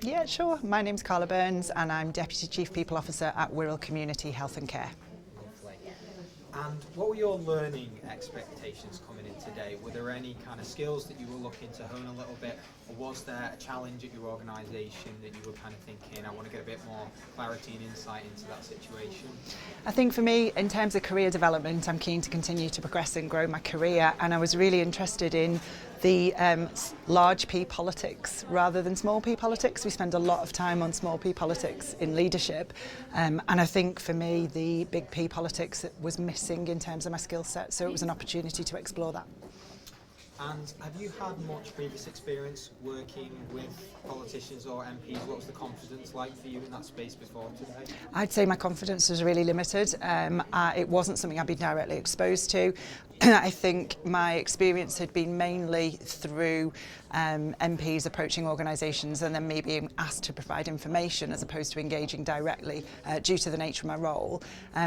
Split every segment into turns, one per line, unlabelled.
Yeah, sure. My name's Carla Burns and I'm Deputy Chief People Officer at Wirral Community Health and Care.
Lovely. And what were your learning expectations coming in today? Were there any kind of skills that you were looking to hone a little bit, or was there a challenge at your organisation that you were kind of thinking, I want to get a bit more clarity and insight into that situation?
I think for me, in terms of career development, I'm keen to continue to progress and grow my career, and I was really interested in the large P politics rather than small P politics. We spend a lot of time on small P politics in leadership, and I think for me the big P politics was missing in terms of my skill set, so it was an opportunity to explore that.
And have you had much previous experience working with politicians or MPs? What was the confidence like for you in that space before today?
I'd say my confidence was really limited. It wasn't something I'd been directly exposed to. I think my experience had been mainly through MPs approaching organisations and then me being asked to provide information as opposed to engaging directly due to the nature of my role.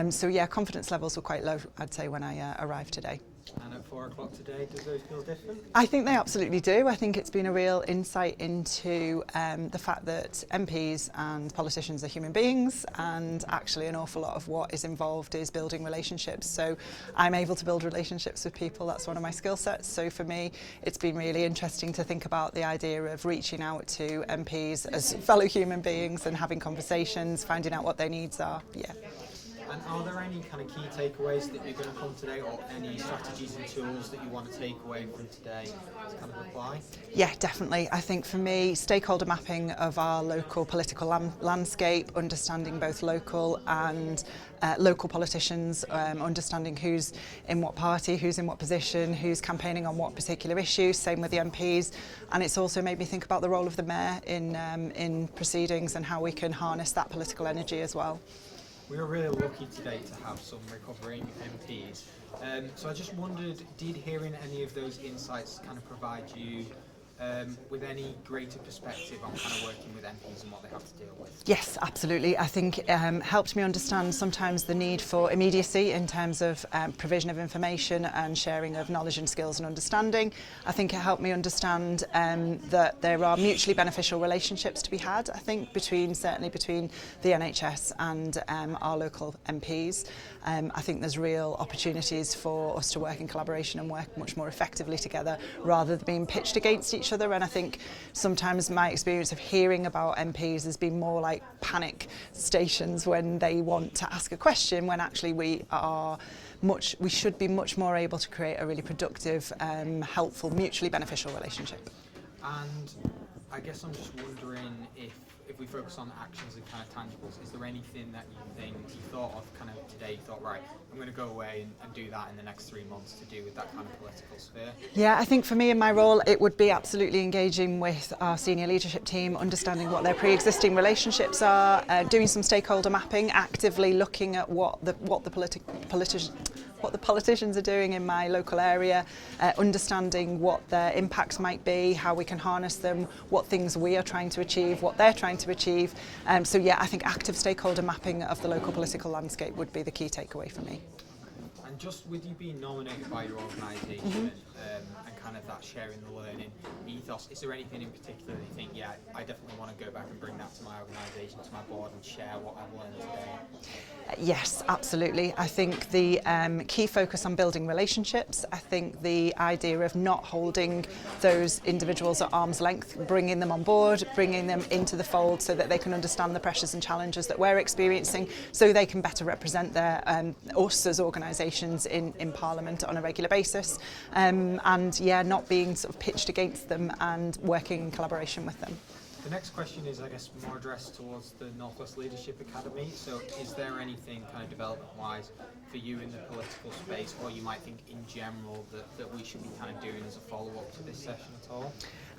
So yeah, confidence levels were quite low, I'd say, when I arrived today.
And at 4 o'clock today, does those feel different?
I think they absolutely do. I think it's been a real insight into the fact that MPs and politicians are human beings, and actually an awful lot of what is involved is building relationships. So I'm able to build relationships with people. That's one of my skill sets. So for me, it's been really interesting to think about the idea of reaching out to MPs as fellow human beings and having conversations, finding out what their needs are. Yeah.
And are there any kind of key takeaways that you're going to come today, or any strategies and tools that you want to take away from today to kind of apply?
Yeah, definitely. I think for me, stakeholder mapping of our local political landscape, understanding both local and local politicians, understanding who's in what party, who's in what position, who's campaigning on what particular issue, same with the MPs. And it's also made me think about the role of the mayor in proceedings and how we can harness that political energy as well.
We were really lucky today to have some recovering MPs. So I just wondered, did hearing any of those insights kind of provide you with any greater perspective on kind of working with MPs and what they have to deal with?
Yes, absolutely. I think it helped me understand sometimes the need for immediacy in terms of provision of information and sharing of knowledge and skills and understanding. I think it helped me understand that there are mutually beneficial relationships to be had, I think, certainly between the NHS and our local MPs. I think there's real opportunities for us to work in collaboration and work much more effectively together rather than being pitched against each other. And I think sometimes my experience of hearing about MPs has been more like panic stations when they want to ask a question, when actually we should be much more able to create a really productive, helpful, mutually beneficial relationship.
And I guess I'm just wondering if we focus on actions and kind of tangibles, is there anything that you thought of kind of today, you thought, right, I'm going to go away and do that in the next 3 months to do with that kind of political sphere?
Yeah, I think for me in my role, it would be absolutely engaging with our senior leadership team, understanding what their pre-existing relationships are, doing some stakeholder mapping, actively looking at what the politicians are doing in my local area, understanding what their impacts might be, how we can harness them, what things we are trying to achieve, what they're trying to achieve. So yeah, I think active stakeholder mapping of the local political landscape would be the key takeaway for me.
And just with you being nominated by your organisation and kind of that sharing the learning ethos, is there anything in particular that you think, yeah, I definitely want to go back and bring that to my organisation, to my board, and share what I've learned today?
Yes, absolutely. I think the key focus on building relationships, I think the idea of not holding those individuals at arm's length, bringing them on board, bringing them into the fold so that they can understand the pressures and challenges that we're experiencing, so they can better represent us as organisations in Parliament on a regular basis, and yeah, not being sort of pitched against them and working in collaboration with them.
The next question is, I guess, more addressed towards the North West Leadership Academy. So is there anything kind of development-wise for you in the political space, or you might think in general that we should be kind of doing as a follow-up to this session at all?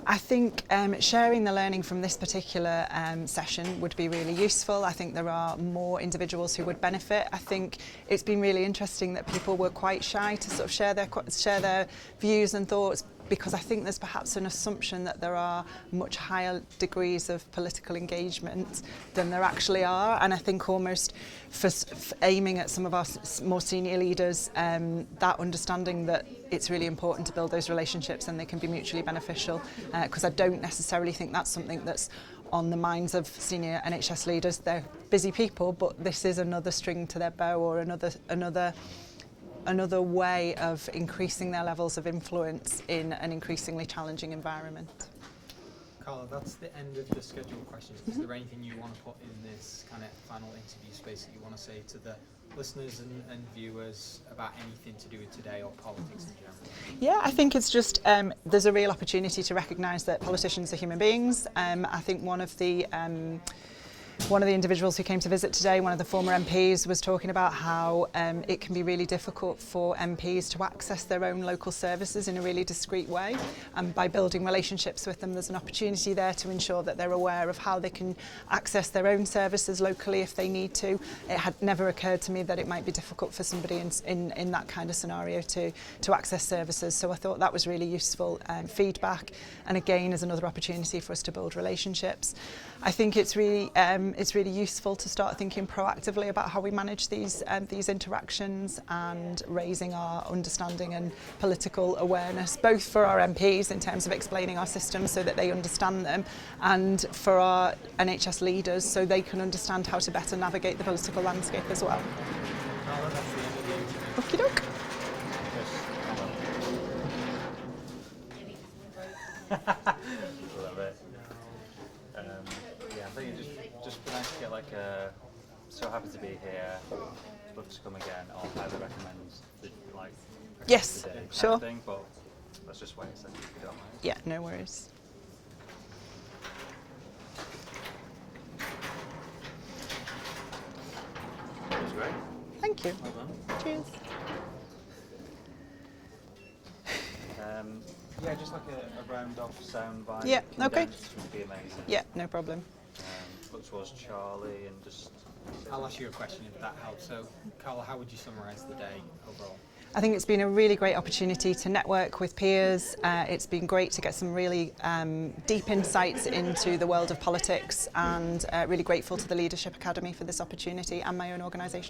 I think sharing the learning from this particular session would be really useful. I think there are more individuals who would benefit. I think it's been really interesting that people were quite shy to sort of share their views and thoughts, because I think there's perhaps an assumption that there are much higher degrees of political engagement than there actually are, and I think almost for aiming at some of our more senior leaders, that understanding that it's really important to build those relationships and they can be mutually beneficial, because I don't necessarily think that's something that's on the minds of senior NHS leaders. They're busy people, but this is another string to their bow, or another way of increasing their levels of influence in an increasingly challenging environment.
Carla, that's the end of the scheduled questions. Is there anything you want to put in this kind of final interview space that you want to say to the listeners and viewers about anything to do with today or politics in general?
Yeah, I think it's just there's a real opportunity to recognise that politicians are human beings. I think one of the individuals who came to visit today, one of the former MPs, was talking about how it can be really difficult for MPs to access their own local services in a really discreet way. And by building relationships with them, there's an opportunity there to ensure that they're aware of how they can access their own services locally if they need to. It had never occurred to me that it might be difficult for somebody in that kind of scenario to access services. So I thought that was really useful feedback, and again is another opportunity for us to build relationships. I think it's really useful to start thinking proactively about how we manage these interactions and raising our understanding and political awareness, both for our MPs in terms of explaining our systems so that they understand them, and for our NHS leaders so they can understand how to better navigate the political landscape as well. Okie doke.
Love it. Yeah, I think it just be nice to get like a so happy to be here, love to come again, or highly recommend the, like
Yes,
today kind
sure.
of thing, but let's just wait a second if you don't mind.
Yeah, no worries.
That was great.
Thank you.
Well done.
Cheers.
Yeah, just like a round off sound bite.
Yeah, okay.
Condensed would be amazing.
Yeah, no problem.
Look towards Charlie and just.
I'll ask you a question if that helps. So, Carla, how would you summarise the day overall?
I think it's been a really great opportunity to network with peers. It's been great to get some really deep insights into the world of politics, and really grateful to the Lleadership Academy for this opportunity and my own organisation.